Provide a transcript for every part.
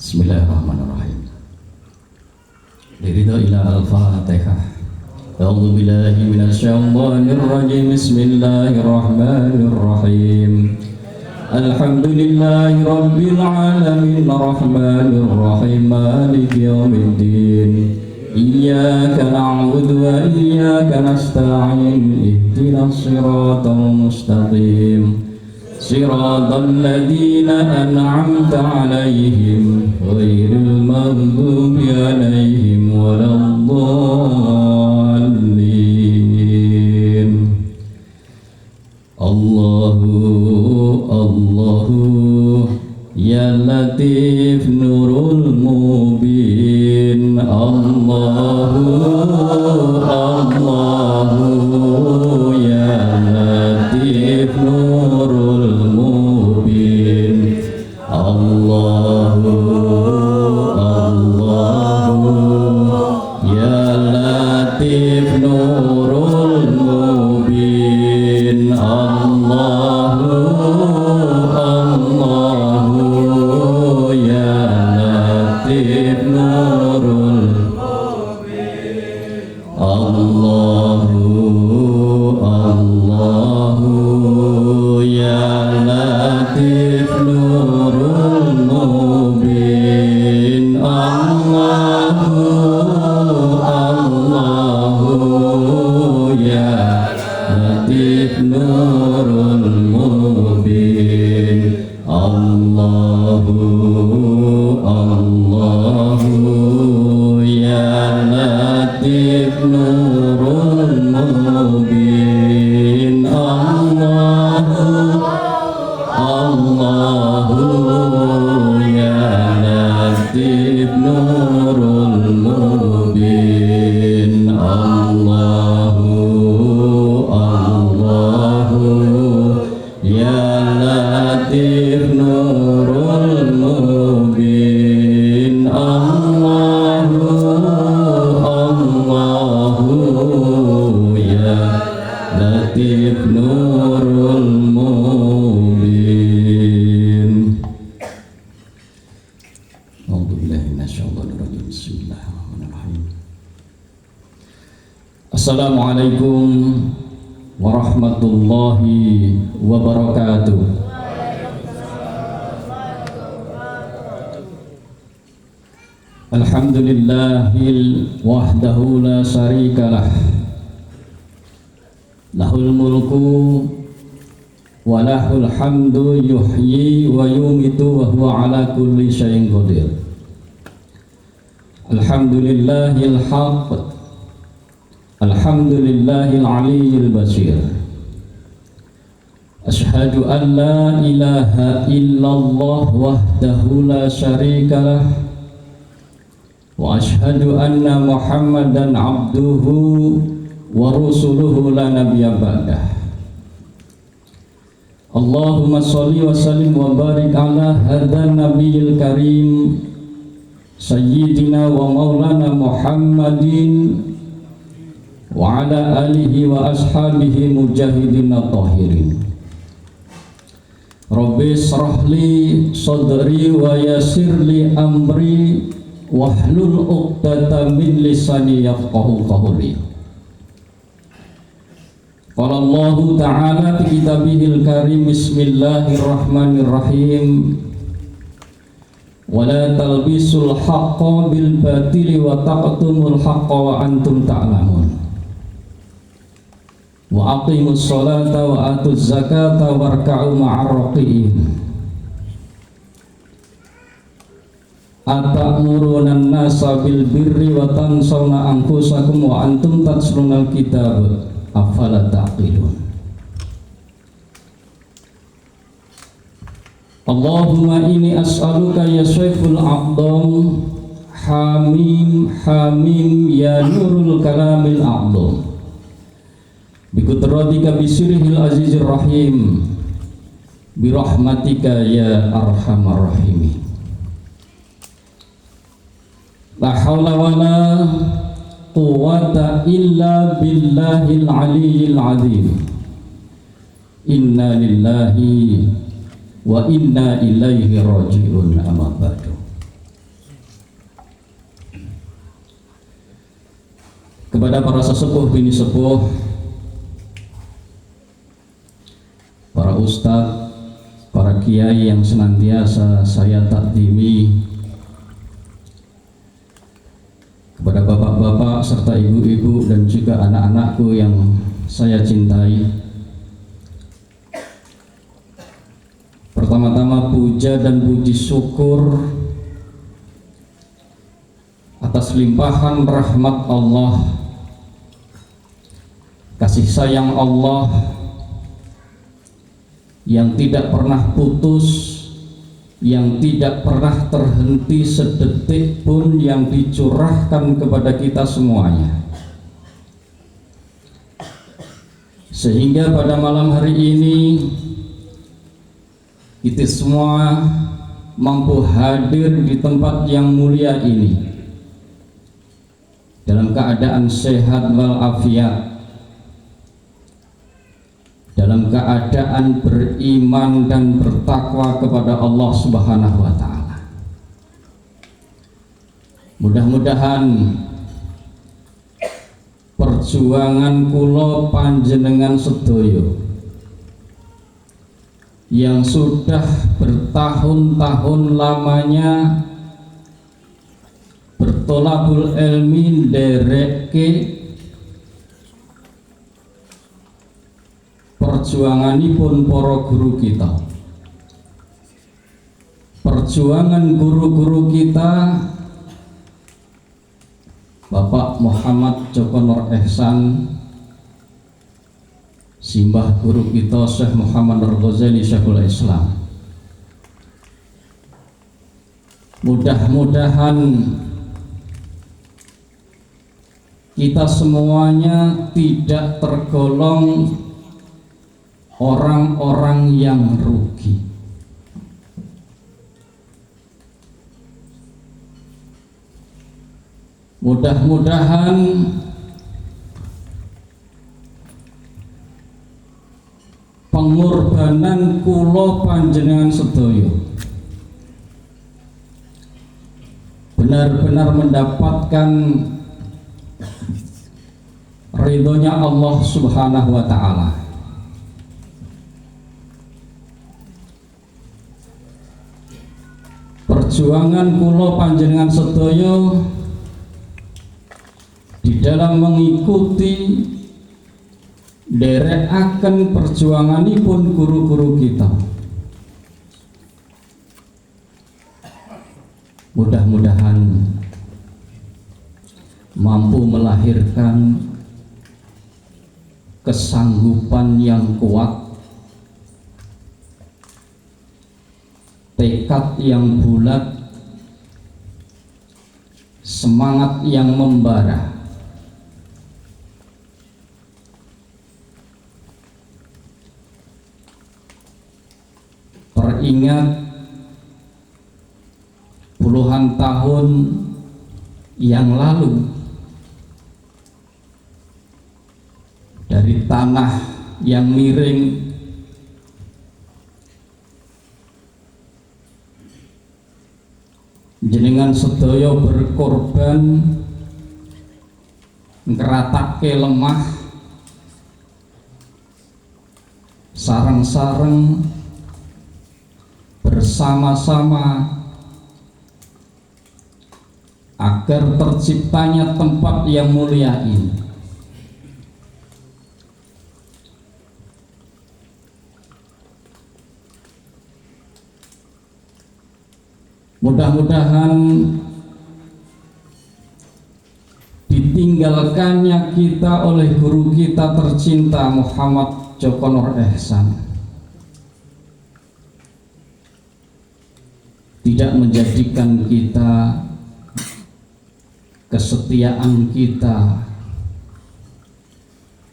Bismillahirrahmanirrahim. Liridha ila al-Fatihah. A'udzu billahi minasyaitonir rajim. Bismillahirrahmanirrahim. Alhamdulillahi rabbil alamin arrahmanir rahim maliki yaumiddin. Iyyaka na'budu wa iyyaka nasta'in. Ihdinas siratal mustaqim. Siratal ladzina an'amta 'alaihim ghairil maghdubi 'alaihim waladdallin. Allahu ya Latif nurul mubin. Allahu ya Latif nurul mubin. Allahu ya Latif nurul mubin. Allahu ya Latif nurul mubin. Allahu ya Latif nurul mubin. Allahu ya Latif nurul mubin. Allahu ya Latif nurul mubin. Allahu ya Latif nurul mubin. Allahu ya Latif nurul mubin. Allahu ya Latif nurul mubin. A'udzubillahi minasyaitonir rajim. Bismillahirrahmanirrahim. Assalamualaikum warahmatullahi wabarakatuh. Alhamdulillahil wahdahu la syarikalah. Lahul mulku wa lahul hamdu yuhyi wa yumitu wa huwa ala kulli syai'in qadir. Alhamdulillahil haqq. Alhamdulillahil aliyyil basir. Asyhadu an la ilaha illallah wahdahu la syarikalah. Wa asyhadu anna Muhammadan abduhu wa rusuluhu la nabiyya ba'dah. Allahumma sholli wa sallim wa barik ala hadzal nabiyil karim sayyidina wa maulana Muhammadin wa ala alihi wa ashabihi mujahidin tahirin. Rabbi shrah li sadri wa yassir li amri wahlul 'uqdatam min lisani yafqahu qawli. Qala Allah Ta'ala fi kitabihil karim. Bismillahirrahmanirrahim. Wa la talbisul haqqa bil batili wa taqtumul haqqa wa antum ta'lamun. Wa aqimus sholata wa atuz zakata warka'u ma'ar raqiin. Atamuruna an-nasa bil birri wa tansawna anfusakum wa antum tatlunal kitab afala taqilun. Allahumma inni as'aluka ya Saiful A'dham. Hamim hamim ya nurul kalamil a'dham. Bikudratika bisirihil azizir rahim. Birahmatika ya arhamar rahimin. La haula wa la quwwata illa billahil aliyyil azim. Inna lillahi wa inna ilaihi raji'un. Amma ba'du. kepada para sesepuh bini sepuh, para ustadz, para kiai yang senantiasa saya takdimi, kepada bapak-bapak serta ibu-ibu dan juga anak-anakku yang saya cintai. Pertama-tama puja dan puji syukur atas limpahan rahmat Allah, kasih sayang Allah yang tidak pernah putus, yang tidak pernah terhenti sedetik pun, yang dicurahkan kepada kita semuanya, sehingga pada malam hari ini kita semua mampu hadir di tempat yang mulia ini dalam keadaan sehat walafiat, dalam keadaan beriman dan bertakwa kepada Allah Subhanahu wa Ta'ala. Mudah-mudahan perjuangan kula panjenengan sedoyo yang sudah bertahun-tahun lamanya bertolabul ilmi ndereke perjuanganipun para guru kita, perjuangan guru-guru kita, Bapak Muhammad Joko Nur Ihsan, simbah guru kita Syekh Muhammad Al-Ghazali Syekhul Islam. Mudah-mudahan kita semuanya tidak tergolong orang-orang yang rugi. Mudah-mudahan pengorbanan kula panjenengan sedaya benar-benar mendapatkan ridhonya Allah Subhanahu wa Ta'ala. Perjuangan kula panjenengan sedaya di dalam mengikuti derekaken perjuanganipun guru-guru kita, mudah-mudahan mampu melahirkan kesanggupan yang kuat, tekad yang bulat, semangat yang membara, teringat puluhan tahun yang lalu dari tanah yang miring jenengan sedaya berkorban ngratake lemah sareng-sareng bersama-sama agar terciptanya tempat yang mulia ini. Mudah-mudahan ditinggalkannya kita oleh guru kita tercinta Muhammad Joko Nur Ihsan tidak menjadikan kita, kesetiaan kita,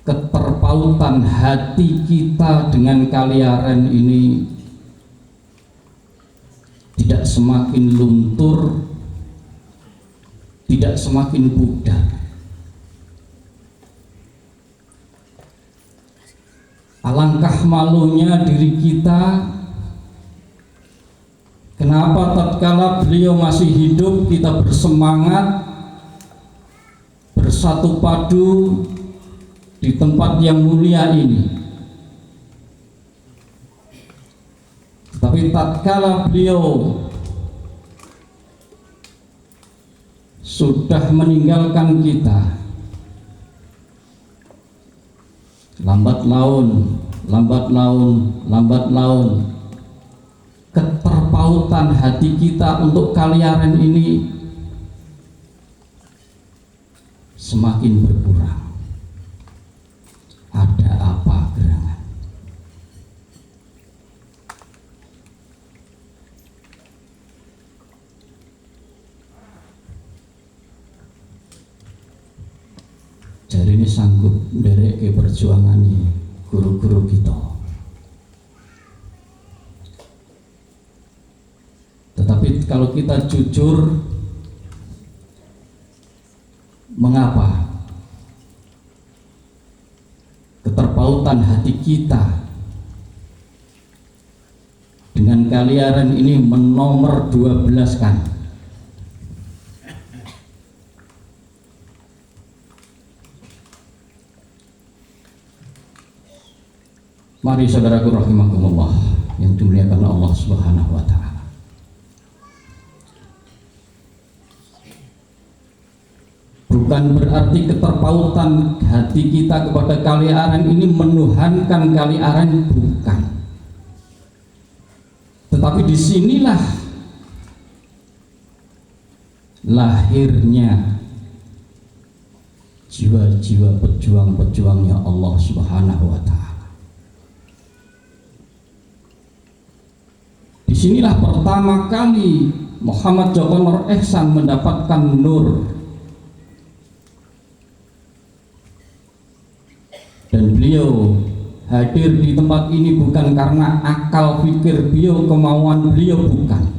keterpautan hati kita dengan kaliaren ini tidak semakin luntur, tidak semakin pudar. Alangkah malunya diri kita, kenapa tatkala beliau masih hidup kita bersemangat, bersatu padu di tempat yang mulia ini. Tapi tatkala beliau sudah meninggalkan kita, lambat laun keterpautan hati kita untuk kaliaran ini semakin berkurang. Ada apa gerangan? Jadi ini sanggup derek ke perjuangan guru-guru kita. Tetapi kalau kita jujur, mengapa keterpautan hati kita dengan kaliaran ini menomor 12 kan? Mari saudaraku rahimakumullah yang dimuliakan Allah Subhanahu wa taala. Bukan berarti keterpautan hati kita kepada kaliaran ini menuhankan kaliaran, bukan. Tetapi disinilah lahirnya jiwa-jiwa pejuang-pejuangnya Allah Subhanahu wa taala. Disinilah pertama kali Muhammad Joko Nur Ihsan mendapatkan nur, dan beliau hadir di tempat ini bukan karena akal pikir beliau, kemauan beliau, bukan,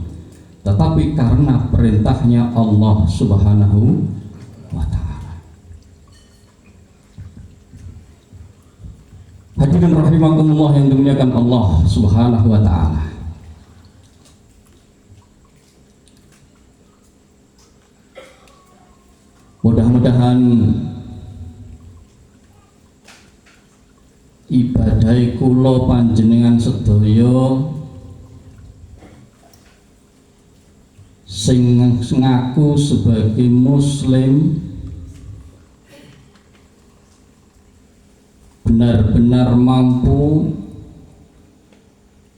tetapi karena perintahnya Allah Subhanahu wa taala. Hadirin rahimakumullah yang dimuliakan Allah Subhanahu wa taala. Mudah-mudahan ibadah kula panjenengan sedaya sing ngaku sebagai muslim benar-benar mampu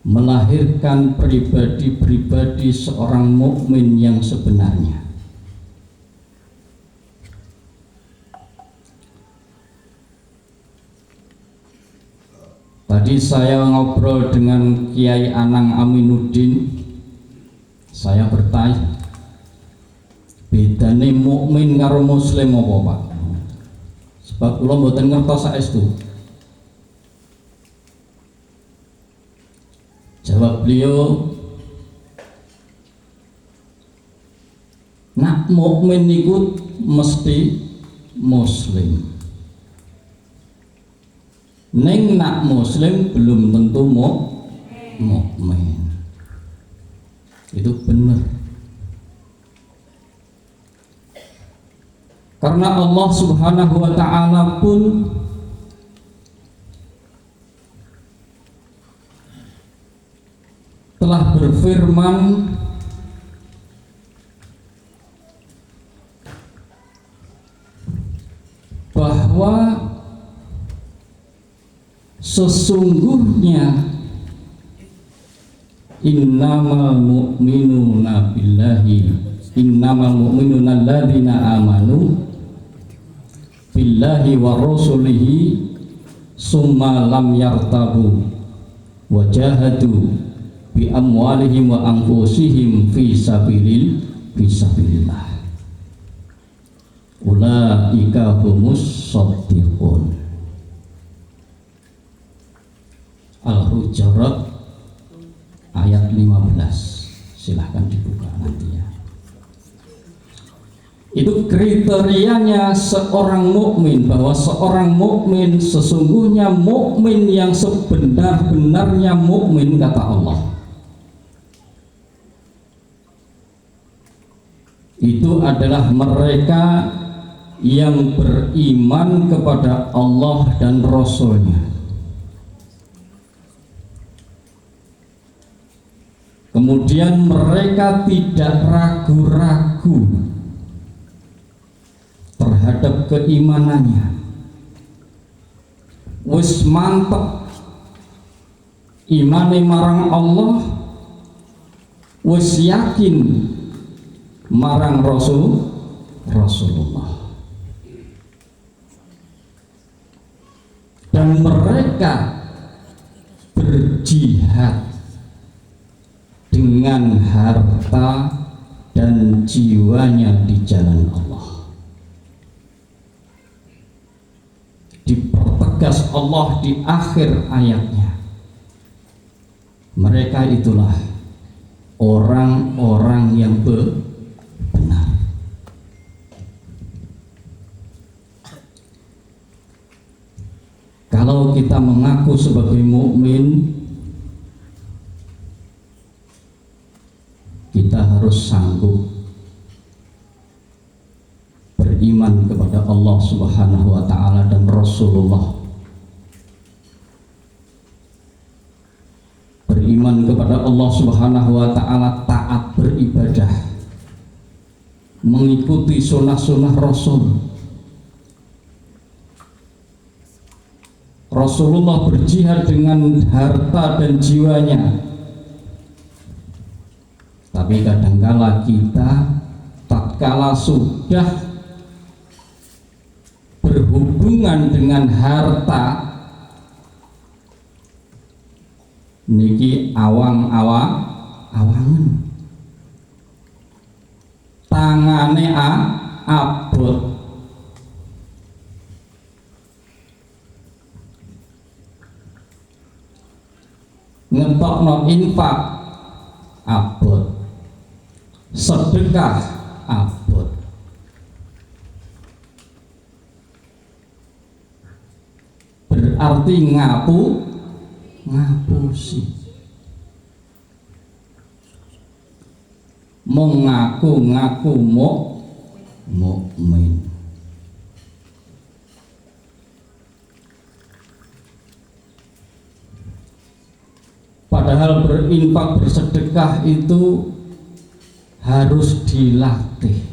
melahirkan pribadi-pribadi seorang mukmin yang sebenarnya. Tadi saya ngobrol dengan Kiai Anang Aminuddin, saya bertanya, bedane mukmin karo muslim apa, Pak? Sebab kula mboten ngertos saestu. Jawab beliau, nak mukmin niku mesti muslim. Neng nak muslim belum tentu mukmin. Itu benar. Karena Allah Subhanahu wa taala pun telah berfirman bahwa sesungguhnya innamal mu'minuna billahi innamal mu'minuna alladzina amanu billahi wa rasulihi summa lam yartabu wa jahadu bi amwalihim wa anfusihim fi sabilillah ulaika humus shadiqun. Al-Hujurat ayat 15, silahkan dibuka nanti ya. Itu kriterianya seorang mukmin, bahwa seorang mukmin sesungguhnya mukmin yang sebenar-benarnya mukmin, kata Allah. Itu adalah mereka yang beriman kepada Allah dan Rasul-Nya. Kemudian mereka tidak ragu-ragu terhadap keimanannya. Wis mantep imane marang Allah, wis yakin marang Rasulullah. Dan mereka berjihad dengan harta dan jiwanya di jalan Allah. Dipertegas Allah di akhir ayatnya, mereka itulah orang-orang yang benar. Kalau kita mengaku sebagai mukmin, kita harus sanggup beriman kepada Allah Subhanahu wa taala dan Rasulullah. Beriman kepada Allah Subhanahu wa taala, taat beribadah, mengikuti sunnah-sunnah Rasul. Rasulullah berjihad dengan harta dan jiwanya. Tapi kadangkala kita tatkala sudah berhubungan dengan harta niki awangan, tangane abot, ngetokno infak abot, sedekah abot. Berarti ngapusi, mengaku mukmin. Padahal berinfak, bersedekah itu harus dilatih.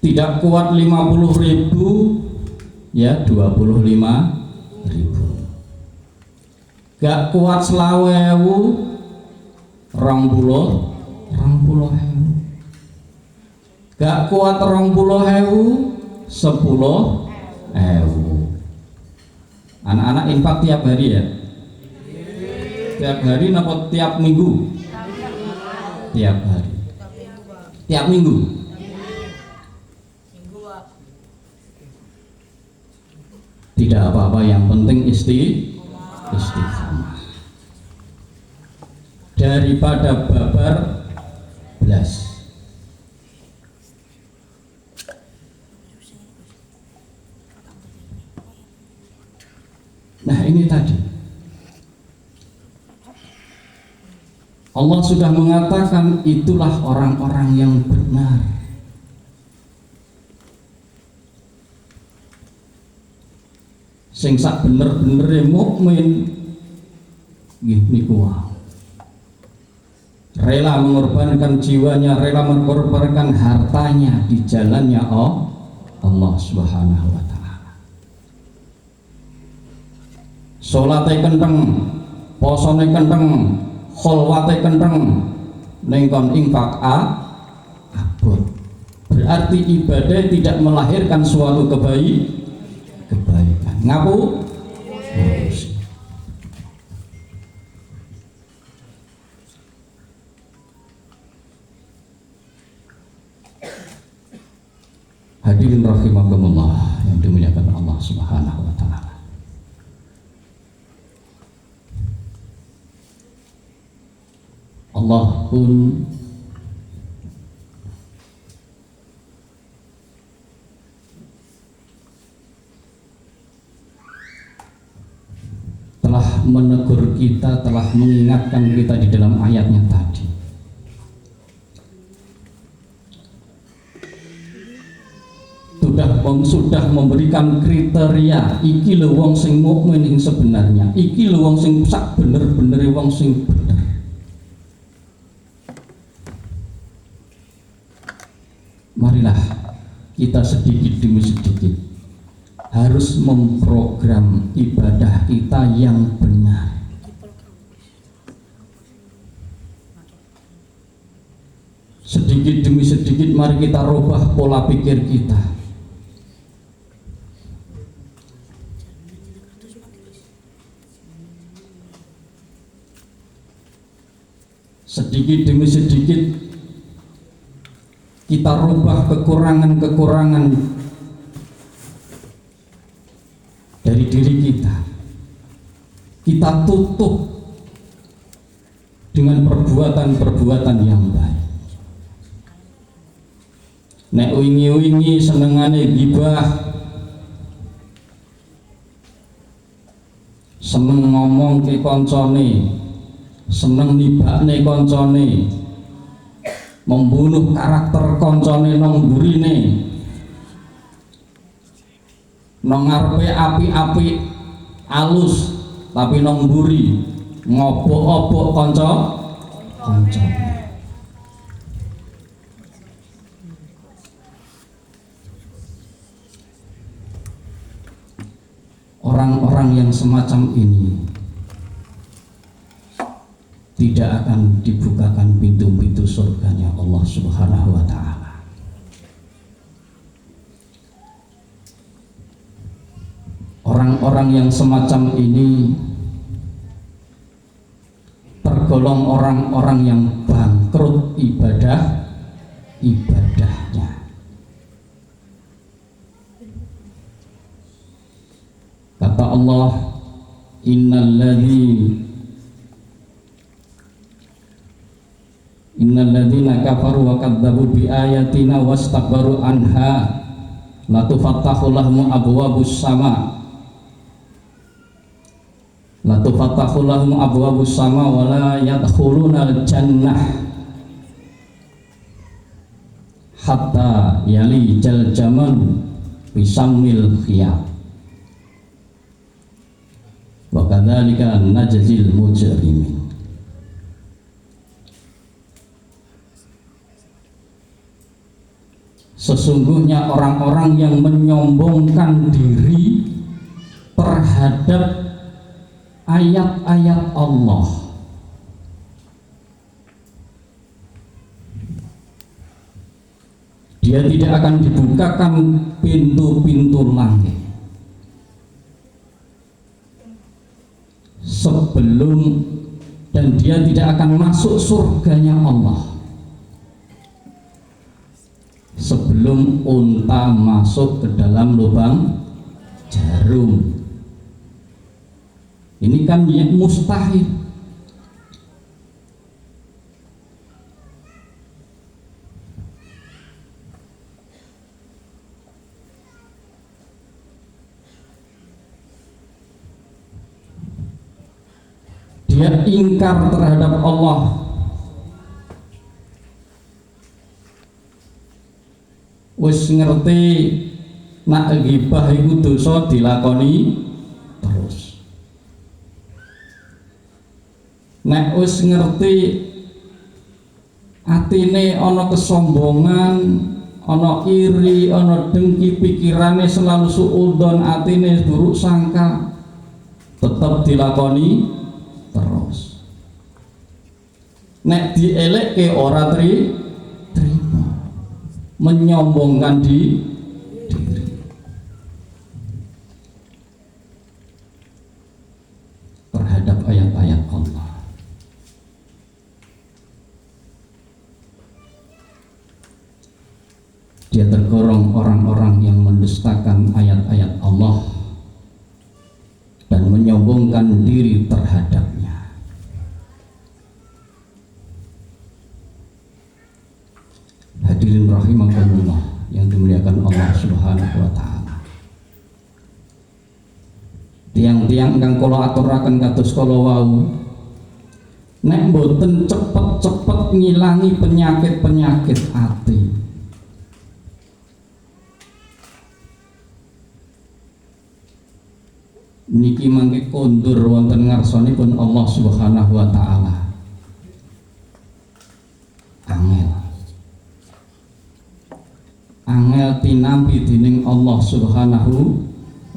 Tidak kuat 50.000, ya 25.000. Gak kuat 20.000, 20.000. Gak kuat 20.000, 10.000. Anak-anak infak tiap hari ya? Tiap hari apa tiap minggu? Tiap hari. Tiap minggu. Tidak apa-apa, yang penting istiqomah. Daripada babar belas. Nah ini tadi Allah sudah mengatakan itulah orang-orang yang benar. Sing sak bener-bener mukmin niku rela mengorbankan jiwanya, rela mengorbankan hartanya di jalannya Allah Subhanahu wa taala. Salate kenteng, posone kenteng, kholwate kenteng, ning kon infak abot. Berarti ibadah tidak melahirkan suatu kebaikan. Ngapu? Hadirin rahimakumullah yang dimuliakan Allah Subhanahu wa taala. Allah pun telah telah menegur kita, telah mengingatkan kita di dalam ayatnya tadi. Sudah memberikan kriteria, iki lho wong sing mukmin ing sebenarnya, iki lho wong sing sak bener-bener wong sing bener. Marilah kita sedikit demi sedikit harus memprogram ibadah kita yang benar. Sedikit demi sedikit mari kita rubah pola pikir kita. Sedikit demi sedikit kita rubah kekurangan-kekurangan dari diri kita. Kita tutup dengan perbuatan-perbuatan yang baik. Nek wingi-wingi senengane gibah, seneng ngomong ke koncone, seneng nibakne koncone, membunuh karakter koncone nang burine, nang ngarepe api-api alus tapi nang mburi ngobok-obok koncone. Orang-orang yang semacam ini tidak akan dibukakan pintu-pintu surganya Allah Subhanahu wa ta'ala. Orang-orang yang semacam ini tergolong orang-orang yang bangkrut ibadahnya. Kata Allah, Innalladzina kafaru wa kadzdzabu bi ayatina wastakbaru anha la tufattahu lahum abwabus sama wa la yadkhuluna al-jannah hatta yalijal jamal bisammil khiyat wa kadzalika najzil mujrimin. Sesungguhnya orang-orang yang menyombongkan diri terhadap ayat-ayat Allah, dia tidak akan dibukakan pintu-pintu langit sebelum, dan dia tidak akan masuk surganya Allah sebelum unta masuk ke dalam lubang jarum. Ini kan ya mustahil. Dia ingkar terhadap Allah. Wis ngerti nak ghibah iku dosa dilakoni terus. Nek wis ngerti atine ana kesombongan, ana iri, ana dengki, pikirane selalu suudzon, atine buruk sangka, tetap dilakoni terus. Nek dielekke ora terima, menyombongkan diri terhadap ayat-ayat Allah. Dia tergolong orang-orang yang mendustakan ayat-ayat Allah dan menyombongkan diri terhadapnya. Hadirin rahimakumullah yang dimuliakan Allah Subhanahu wa ta'ala. Tiang-tiang tiyang ingkang kula aturaken kados kala wau, nek mboten cepet-cepet ngilangi penyakit-penyakit ati, niki mangke kondur wonten ngarsanipun Allah Subhanahu wa taala. Angel tinampi dening Allah Subhanahu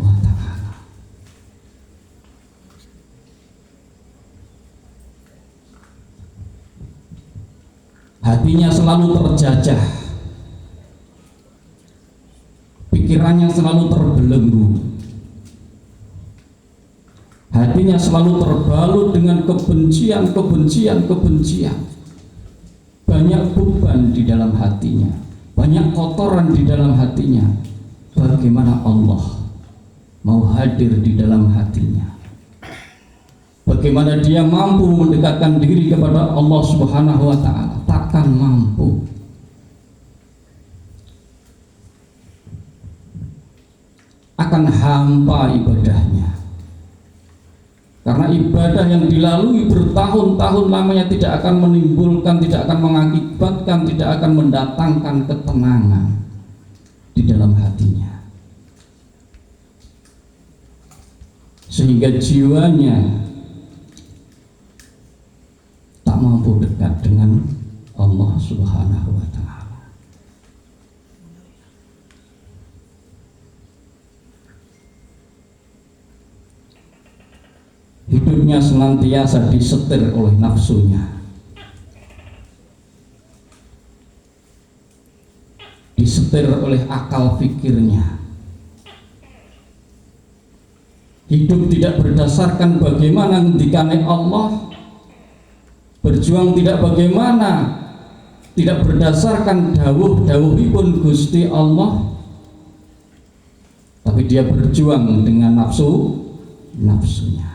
wa taala. Hatinya selalu terjajah, pikirannya selalu terbelenggu, hatinya selalu terbalut dengan kebencian. Banyak beban di dalam hatinya, banyak kotoran di dalam hatinya. Bagaimana Allah mau hadir di dalam hatinya? Bagaimana dia mampu mendekatkan diri kepada Allah Subhanahu wa taala? Takkan mampu. Akan hampa ibadahnya. Karena ibadah yang dilalui bertahun-tahun lamanya tidak akan menimbulkan, tidak akan mengakibatkan, tidak akan mendatangkan ketenangan di dalam hatinya. Sehingga jiwanya tak mampu dekat dengan Allah Subhanahu wa taala. Hidupnya senantiasa disetir oleh nafsunya, disetir oleh akal fikirnya. Hidup tidak berdasarkan bagaimana ngendikane Allah, berjuang tidak berdasarkan dawuh-dawuhipun Gusti Allah, tapi dia berjuang dengan nafsunya.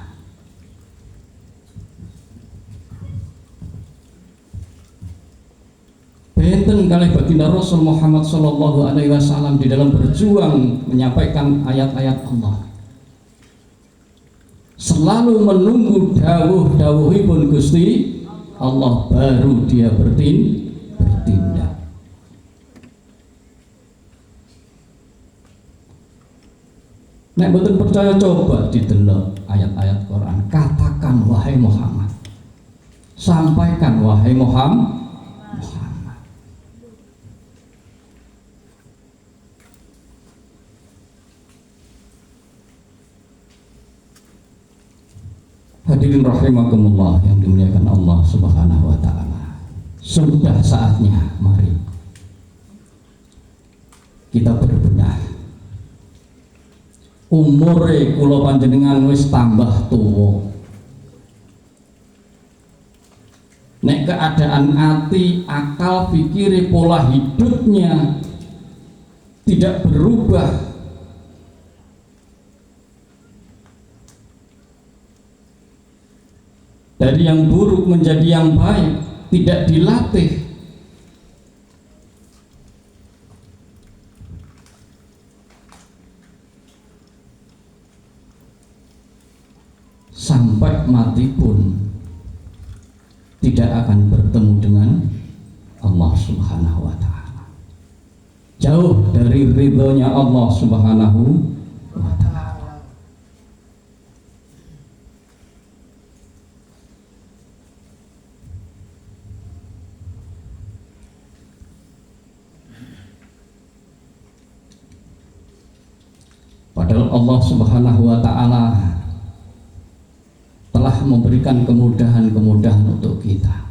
Benten kali baginda Rasul Muhammad Sallallahu Alaihi Wasallam di dalam berjuang menyampaikan ayat-ayat Allah, selalu menunggu dawuh-dawuhipun Gusti Allah baru dia bertindak. Nek mboten percaya coba didelok ayat-ayat Quran. Katakan wahai Muhammad, sampaikan wahai Muhammad. Hadirin rahimakumullah yang dimuliakan Allah Subhanahu wa taala. Sudah saatnya mari kita berbenah. Umure kula panjenengan wis tambah tuwa. Nek keadaan hati, akal, fikir, pola hidupnya tidak berubah, dari yang buruk menjadi yang baik, tidak dilatih, sampai mati pun tidak akan bertemu dengan Allah Subhanahu wa taala. Jauh dari ridhonya Allah Subhanahu wa taala. Padahal Allah Subhanahu wa taala telah memberikan kemudahan-kemudahan untuk kita.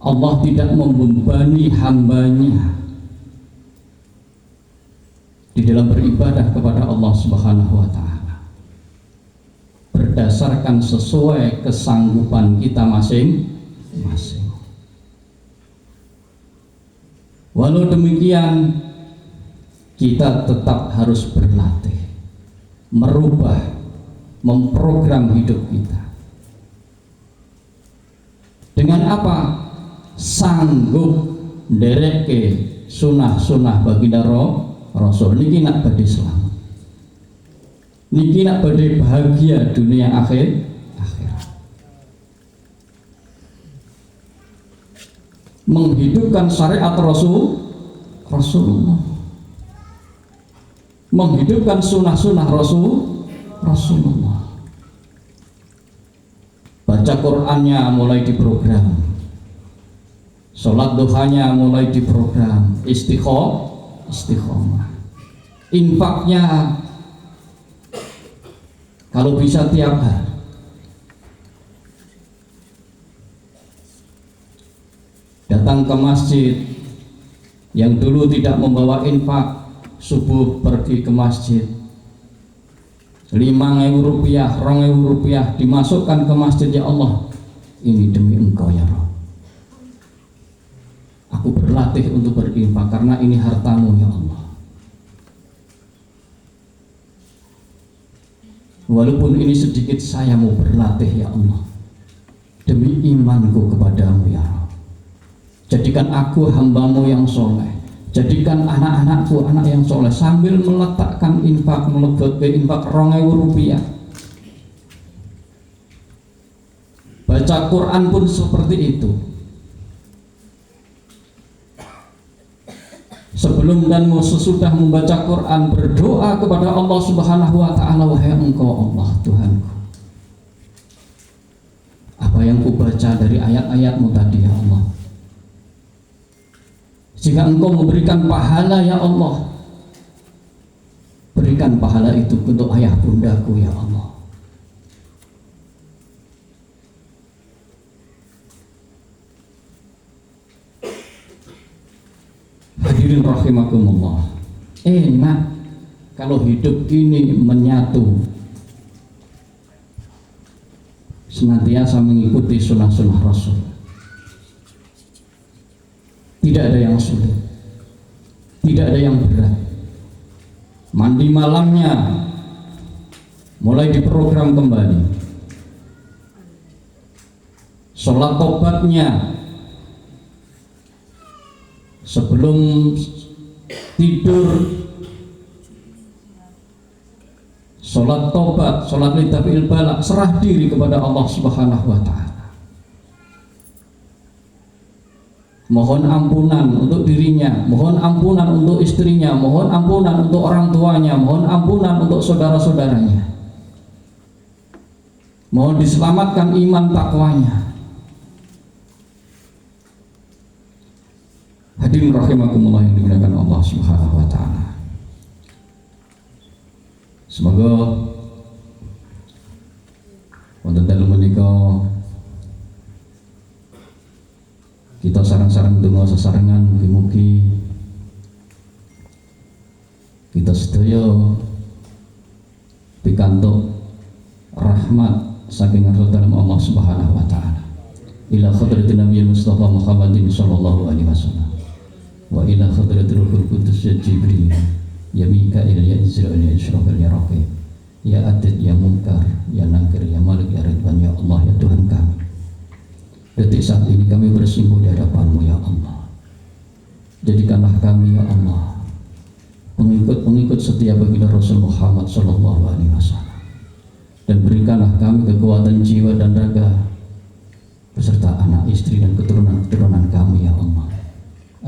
Allah tidak membebani hambanya di dalam beribadah kepada Allah Subhanahu wa taala berdasarkan sesuai kesanggupan kita masing-masing. Walau demikian, kita tetap harus berlatih, merubah, memprogram hidup kita. Dengan apa? sanggup ndereke sunah-sunah baginda Rasul niki nak badhe selamat, niki nak badhe bahagia dunia akhirat. Menghidupkan syariat Rasulullah, menghidupkan sunnah-sunnah Rasulullah. Baca Qur'annya mulai diprogram, sholat duhanya mulai diprogram, istiqomah, infaknya kalau bisa tiap hari. Datang ke masjid, yang dulu tidak membawa infak, subuh pergi ke masjid, 5.000 rupiah, 2.000 rupiah dimasukkan ke masjid. Ya Allah, ini demi Engkau ya Rabb, aku berlatih untuk berinfak karena ini hartamu ya Allah. Walaupun ini sedikit, saya mau berlatih ya Allah demi imanku kepadamu ya Rabb. Jadikan aku hambamu yang soleh, jadikan anak-anakku anak yang soleh, sambil meletakkan infak, melebutkan infak 2.000 rupiah. Baca Quran pun seperti itu. Sebelum dan sesudah membaca Quran, berdoa kepada Allah Subhanahu wa Ta'ala, wahai Engkau Allah Tuhanku, apa yang kubaca dari ayat-ayatmu tadi ya Allah, jika Engkau memberikan pahala ya Allah, berikan pahala itu untuk ayah bundaku ya Allah. Hadirin rahimakumullah, enak kalau hidup ini menyatu, senantiasa mengikuti sunnah-sunnah Rasul. Tidak ada yang sulit, tidak ada yang berat. Mandi malamnya mulai diprogram kembali, sholat tobatnya sebelum tidur, sholat tobat, sholat lidafil balak, serah diri kepada Allah Subhanahu wa Ta'ala. Mohon ampunan untuk dirinya, mohon ampunan untuk istrinya, mohon ampunan untuk orang tuanya, mohon ampunan untuk saudara-saudaranya. Mohon diselamatkan iman takwanya. Hadirin rahimakumullah yang dimuliakan Allah Subhanahu wa Ta'ala. Semoga wonten dalu menika kita sarang-sarang donga sesarengan, mugi-mugi kita sedaya pikantuk rahmat saking dalam Allah Subhanahu wa Ta'ala. Ila hadratin Nabi Mustafa Muhammadin sallallahu alaihi wasallam wa ila hadratil Ruhul Qudus ya Jibril ya Mikail ya Israil ya Israfil ya Raqib ya Atid ya Munkar ya Nakir ya Malik ya Ridwan ya Allah ya Tuhan kami. Detik saat ini kami bersimpuh di hadapan-Mu ya Allah. Jadikanlah kami ya Allah pengikut-pengikut setia baginda Rasul Muhammad sallallahu alaihi wasallam, dan berikanlah kami kekuatan jiwa dan raga beserta anak, istri dan keturunan-keturunan kami ya Allah,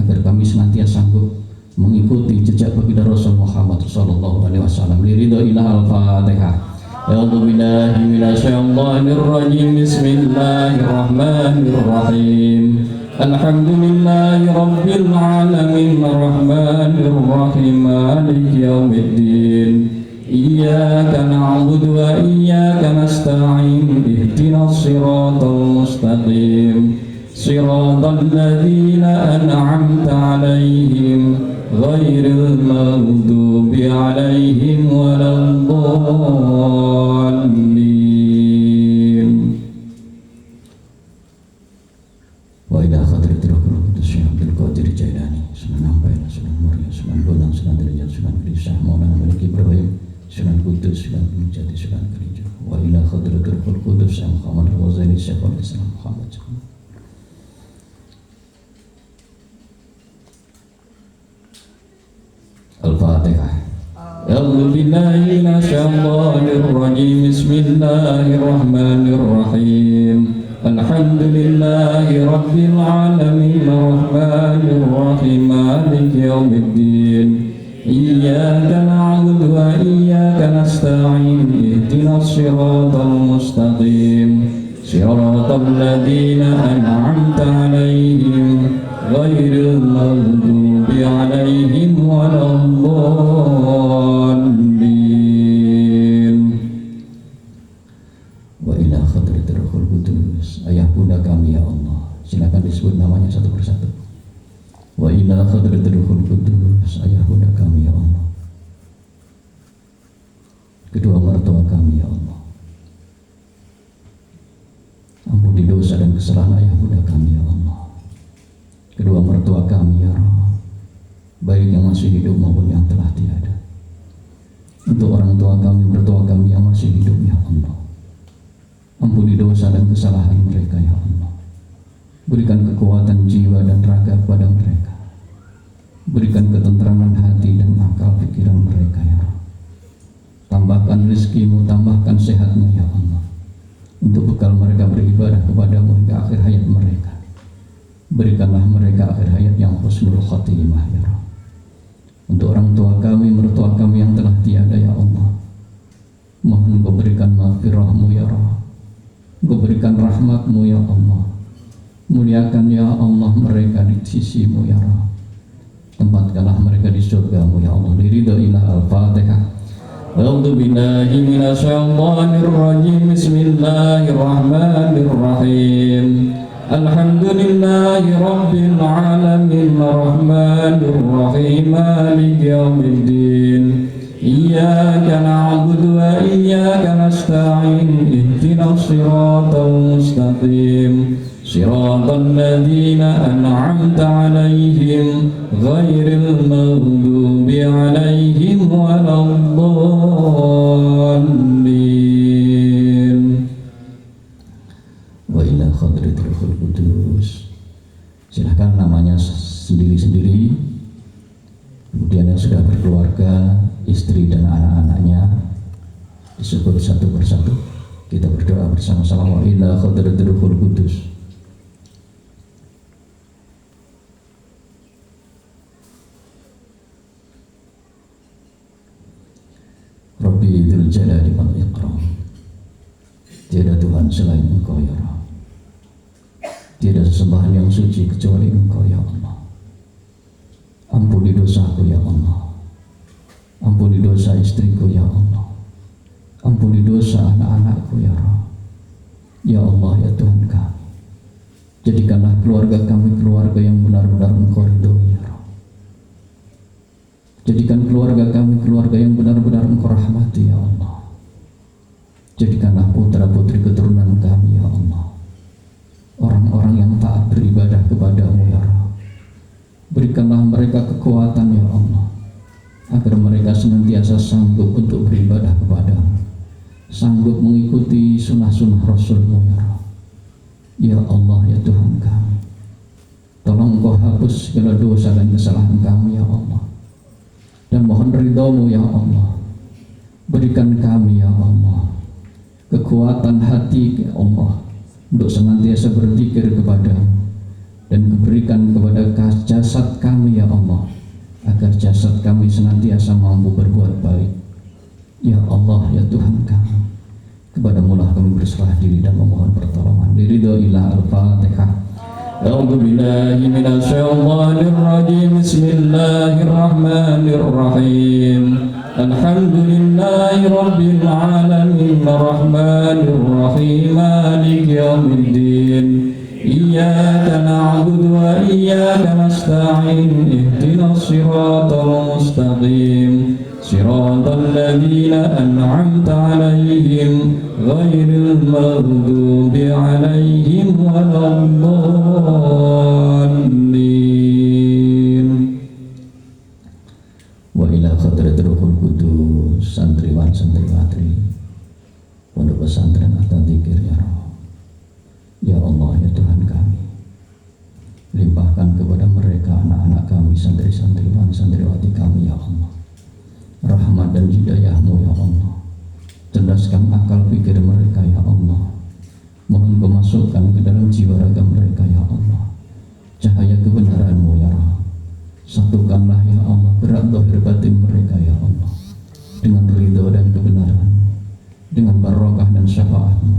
agar kami senantiasa sanggup mengikuti jejak baginda Rasul Muhammad sallallahu alaihi wasallam. Liridho ilah al-Fatihah. A'udzu billahi minasyaitonir rajim. Bismillahirrahmanirrahim. Alhamdulillahi rabbil alamin arrahmanir rahim maliki yaumiddin. Iyyaka na'budu wa iyyaka nasta'in. Ihdinas siratal mustaqim. Siratal ladzina an'amta 'alaihim ghairil maghdubi 'alaihim waladdallin. Wa ila hadratil Qudus Syekh Abdul Qadir Jailani, Sunan Ampel, Sunan Muria, Sunan Bonang, Sunan Derajat, Sunan Krisah, Maulana Malik Ibrahim, Sunan Kudus, Sunan Mujadi, Sunan Gereja. Wa ila hadratil Qudus Syekh Muhammad Al-Ghazali, Syekh Al-Islam Muhammad. أعوذ بالله من الشيطان الرجيم بسم الله الرحمن الرحيم الحمد لله رب العالمين الرحمن الرحيم مالك يوم الدين إياك نعبد وإياك نستعين اهدنا الصراط المستقيم صراط الذين أنعمت عليهم غير المغضوب عليهم ولا الضالين. Wa ila hadratir Ruhul Qudus, ayah bunda kami ya Allah, silakan disebut namanya satu persatu. Wa ila hadratir Ruhul Qudus, ayah bunda kami ya Allah, kedua mertua kami ya Allah, ampuni dosa dan kesalahan ayah bunda kami ya Allah, kedua mertua kami ya Allah, baik yang masih hidup maupun yang telah tiada. Untuk orang tua kami, mertua kami yang masih hidup ya Allah, ampuni dosa dan kesalahan mereka ya Allah, berikan kekuatan jiwa dan raga kepada mereka, berikan ketentraman hati dan akal pikiran mereka ya Allah, tambahkan rezekimu, tambahkan sehatnya ya Allah, untuk bekal mereka beribadah kepadamu hingga akhir hayat mereka. Berikanlah mereka akhir hayat yang husnul khatimah ya Allah. Untuk orang tua kami, mertua kami yang telah tiada ya Allah, mohon Kau berikan maghfirah-Mu ya Allah, Kau berikan rahmat-Mu ya Allah, muliakan ya Allah mereka di sisi-Mu ya Allah, tempatkanlah mereka di surga-Mu ya Allah. Liridailah Al-Fatihah. A'udzu billahi minasyaitonir rajim. Bismillahirrahmanirrahim. Alhamdulillahi rabbil alamin arrahmanir rahim maliki yaumiddin. Iyyaka na'budu wa iyyaka nasta'in ihdinas siratal mustaqim siratal ladzina an'amta 'alaihim ghairil maghdubi 'alaihim waladdallin. Wa ila hadratir Ruhul Qudus, silahkan namanya sendiri-sendiri, kemudian yang sudah berkeluarga, istri dan anak-anaknya disebut satu persatu. Kita berdoa bersama-sama. Wa ila hadratir Ruhul Qudus. Rabbi dzul jalali wal ikram, tiada Tuhan selain Engkau ya Allah, tiada sesembahan yang suci kecuali Engkau ya Allah. Ampuni dosaku ya Allah, ampuni dosa istriku ya Allah, ampuni dosa anak-anakku ya Allah. Ya Allah ya Tuhan kami, jadikanlah keluarga kami keluarga yang benar-benar Engkau ridhoi ya Allah. Jadikan keluarga kami keluarga yang benar-benar Engkau rahmati ya Allah. Jadikanlah putra-putri keturunan kami ya Allah orang-orang yang taat beribadah kepadamu ya Allah. Berikanlah mereka kekuatan ya Allah, agar mereka senantiasa sanggup untuk beribadah kepadamu, sanggup mengikuti sunnah-sunnah Rasul-Mu ya Allah. Ya Allah ya Tuhan kami, tolong Engkau hapus segala dosa dan kesalahan kami ya Allah, dan mohon ridha-Mu ya Allah. Berikan kami ya Allah kekuatan hati ya Allah, untuk senantiasa berzikir kepadamu, dan berikan kepada jasad kami ya Allah, agar jasad kami senantiasa mampu berbuat baik. Ya Allah ya Tuhan kami, kepadamu lah kami berserah diri dan memohon pertolongan. Liridailah Al-Fatihah. A'udzu billahi minasyaitonir rajim. Bismillahirrahmanirrahim. Alhamdulillahi rabbil alamin arrahmanir rahim maliki yaumiddin. Iyyaka na'budu wa iyyaka nasta'in ihdinas siratal mustaqim siratal ladzina an'amta 'alaihim ghairil maghdubi 'alaihim waladdallin. Wa ila hadratir Ruhul Qudus, santriwan santriwati pondok pesantren At-Tadzkir ya Allah. Ya Allah ya Tuhan kami, limpahkan kepada mereka anak-anak kami, santri-santriwan santriwati kami ya Allah, rahmat dan hidayah cerdaskan akal pikir mereka ya Allah. Mohon Kau masukkan ke dalam jiwa raga mereka ya Allah cahaya kebenaran-Mu ya Rabb. Satukanlah ya Allah gerak zahir batin mereka ya Allah dengan ridho dan kebenaran, dengan barokah dan syafaat-Mu,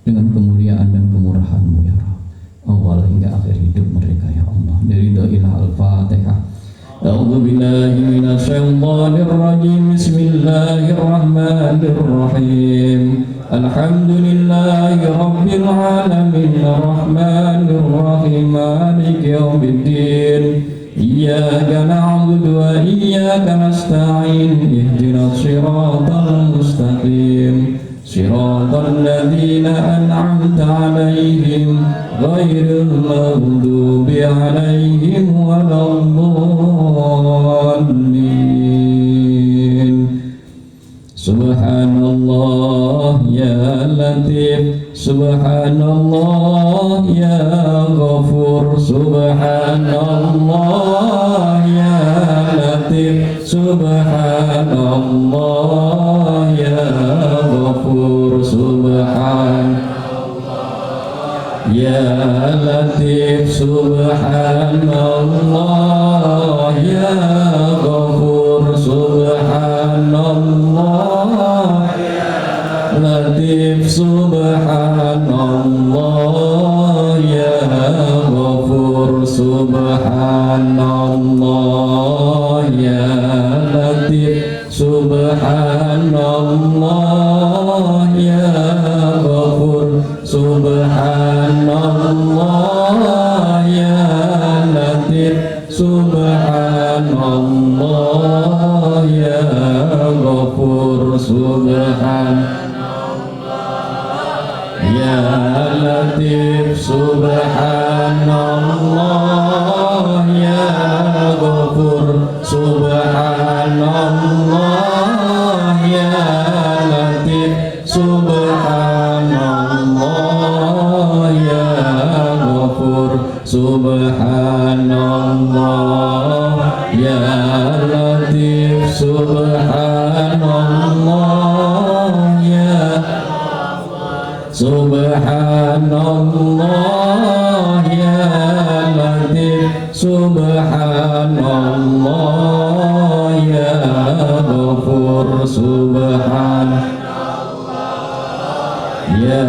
dengan kemuliaan dan kemurahan-Mu ya Rabb, awal hingga akhir hidup mereka ya Allah. Biridhoillah. Al-Fatihah. A'udzu billahi minasyaitonir rajim. Bismillahirrahmanirrahim. Alhamdulillahi rabbil alamin arrahmanir rahim maliki yaumiddin. Iyyaka na'budu wa iyyaka nasta'in ihdinas siratal mustaqim siratal ladzina an'amta 'alaihim ghairil maghdubi 'alaihim waladdallin. Subhanallah ya Latif, Subhanallah ya Ghafur, Subhanallah ya Latif, Subhanallah ya Ghafur, Subhanallah ya Latif, Subhanallah ya Ghafur, Subhanallah Latif, Subhanallah ya Ghafur, Subhanallah ya Latif, Subhanallah ya Ghafur, Subhanallah ya Latif, Subhanallah ya Ghafur, Subhanallah ya Latif, Subhanallah ya Ghafur, Subhanallah ya Latif, Subhanallah ya Ghafur, Subhanallah ya Latif, Subhanallah ya Subhanallah ya Latif, Subhanallah ya Ghafur, Subhanallah ya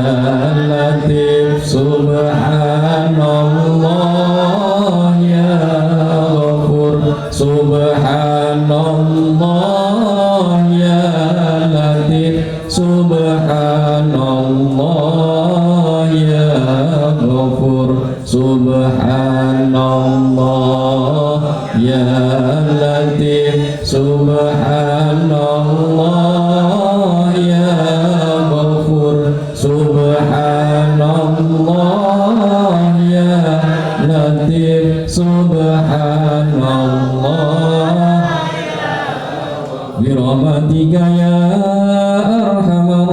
Latif, Subhanallah ya Ghafur, Subhanallah ya Latif, Subhanallah ya Ghafur, Subhanallah ya Latif, Subhanallah ya Ghafur, Subhanallah ya Latif, Subhanallah birahmatika ya arhamar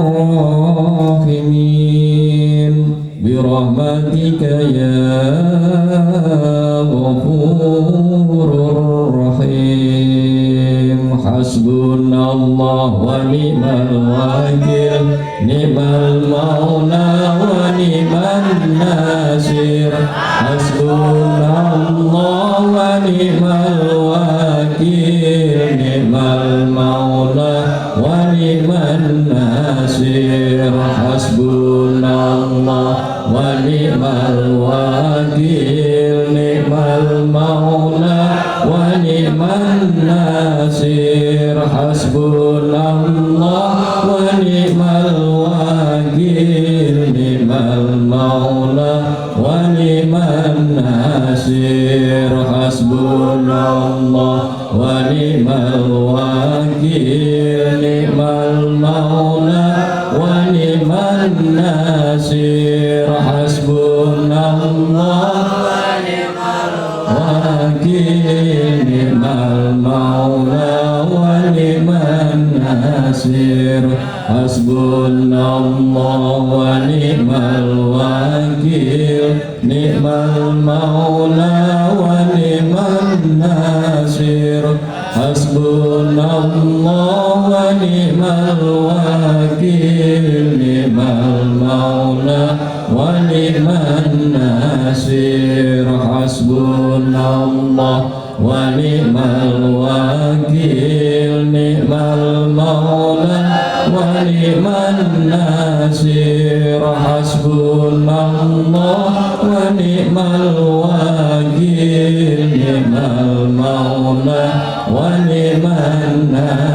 rahimin, birahmatika ya ghafurur rahim. Hasbunallah wa ni'mal wakil, ni'mal maula wa ni'man nasir. Hasbunallah wa ni'mal wakil, ni'mal maula wa ni'man nasir. Hasbunallah wa ni'mal wakil, ni'mal maula wa ni'man nasir. Hasbunallah wa ni'mal wakil, ni'mal maula wa ni'man nasir. Hasbunallah wa ni'mal wakil, ni'mal maula wa ni'man nasir. Hasbunallah wa ni'mal wakil, ni'mal maula wa ni'man nasir. Hasbunallah wa ni'mal wakil, ni'mal maula wa ni'man nasir. Hasbunallah wa ni'mal wakil, ni'mal maula wa ni'man nasir, hasbunallah wa ni'mal wakil, ni'mal maula wa ni'man nasir, hasbunallah wa ni'mal wakil, ni'mal maula wa ni'man nasir.